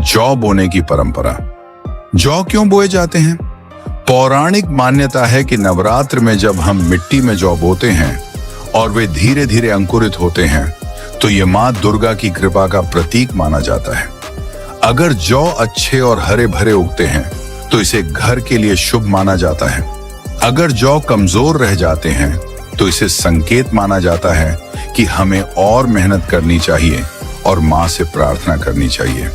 जौ बोने की परंपरा। जौ क्यों बोए जाते हैं? पौराणिक मान्यता है कि नवरात्र में जब हम मिट्टी में जौ बोते हैं और वे धीरे धीरे अंकुरित होते हैं तो ये माँ दुर्गा की कृपा का प्रतीक माना जाता है। अगर जौ अच्छे और हरे भरे उगते हैं तो इसे घर के लिए शुभ माना जाता है। अगर जौ कमजोर रह जाते हैं तो इसे संकेत माना जाता है कि हमें और मेहनत करनी चाहिए और माँ से प्रार्थना करनी चाहिए।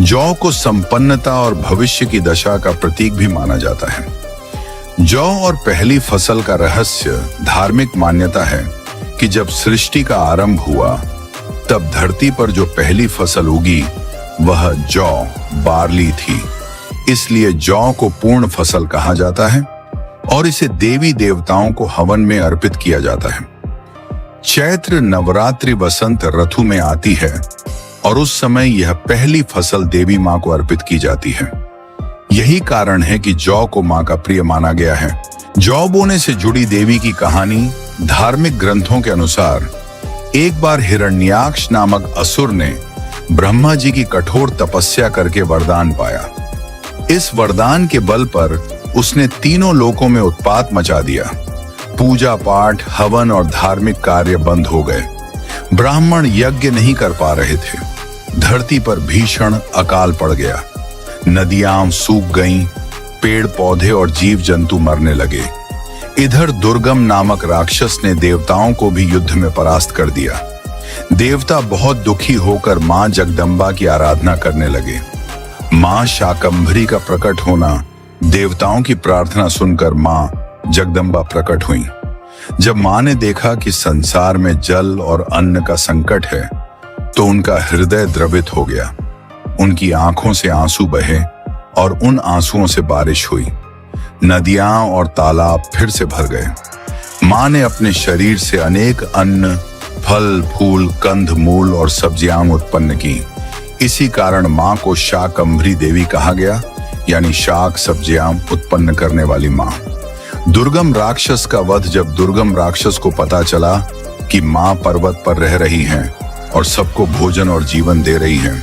जौ को संपन्नता और भविष्य की दशा का प्रतीक भी माना जाता है। जौ और पहली फसल का रहस्य धार्मिक मान्यता है कि जब सृष्टि का आरंभ हुआ तब धरती पर जो पहली फसल उगी वह जौ बार्ली थी। इसलिए जौ को पूर्ण फसल कहा जाता है और इसे देवी देवताओं को हवन में अर्पित किया जाता है। चैत्र नवरात्रि वसंत ऋतु में आती है और उस समय यह पहली फसल देवी माँ को अर्पित की जाती है। यही कारण है कि जौ को माँ का प्रिय माना गया है। जौ बोने से जुड़ी देवी की कहानी धार्मिक ग्रंथों के अनुसार एक बार हिरण्याक्ष नामक असुर ने ब्रह्मा जी की कठोर तपस्या करके वरदान पाया। इस वरदान के बल पर उसने तीनों लोकों में उत्पात मचा दिया। पूजा पाठ, हवन और धार्मिक कार्य बंद हो गए। ब्राह्मण यज्ञ नहीं कर पा रहे थे। धरती पर भीषण अकाल पड़ गया। नदियां सूख गईं, पेड़ पौधे और जीव जंतु मरने लगे। इधर दुर्गम नामक राक्षस ने देवताओं को भी युद्ध में परास्त कर दिया। देवता बहुत दुखी होकर मां जगदम्बा की आराधना करने लगे। मां शाकंभरी का प्रकट होना, देवताओं की प्रार्थना सुनकर मां जगदम्बा प्रकट हुई। जब मां ने देखा कि संसार में जल और अन्न का संकट है तो उनका हृदय द्रवित हो गया। उनकी आंखों से आंसू बहे और उन आंसुओं से बारिश हुई। नदियां और तालाब फिर से भर गए। मां ने अपने शरीर से अनेक अन्न, फल, फूल, कंद, मूल और सब्जियां उत्पन्न की। इसी कारण मां को शाकंभरी देवी कहा गया, यानी शाक सब्जियां उत्पन्न करने वाली मां। दुर्गम राक्षस का वध जब दुर्गम राक्षस को पता चला कि मां पर्वत पर रह रही हैं और सबको भोजन और जीवन दे रही हैं,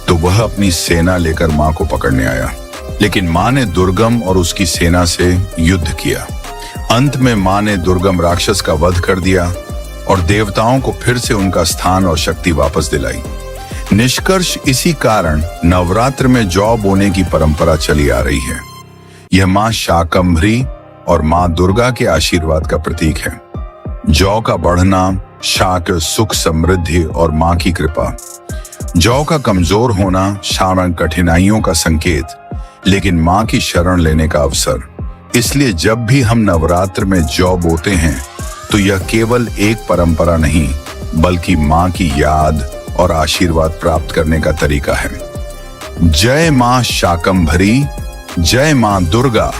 तो वह अपनी सेना लेकर मां को पकड़ने आया। लेकिन मां ने दुर्गम और उसकी सेना से युद्ध किया। अंत में मां ने दुर्गम राक्षस का वध कर दिया और देवताओं को फिर से उनका स्थान और शक्ति वापस दिलाई। निष्कर्ष, इसी कारण नवरात्र में जौ बोने की परंपरा चली आ रही है। यह मां शाकंभरी और मां दुर्गा के आशीर्वाद का प्रतीक है। जौ का बढ़ना, शाक सुख समृद्धि और मां की कृपा। जौ का कमजोर होना शारण कठिनाइयों का संकेत, लेकिन मां की शरण लेने का अवसर। इसलिए जब भी हम नवरात्र में जौ बोते हैं तो यह केवल एक परंपरा नहीं बल्कि मां की याद और आशीर्वाद प्राप्त करने का तरीका है। जय मां शाकंभरी, जय मां दुर्गा।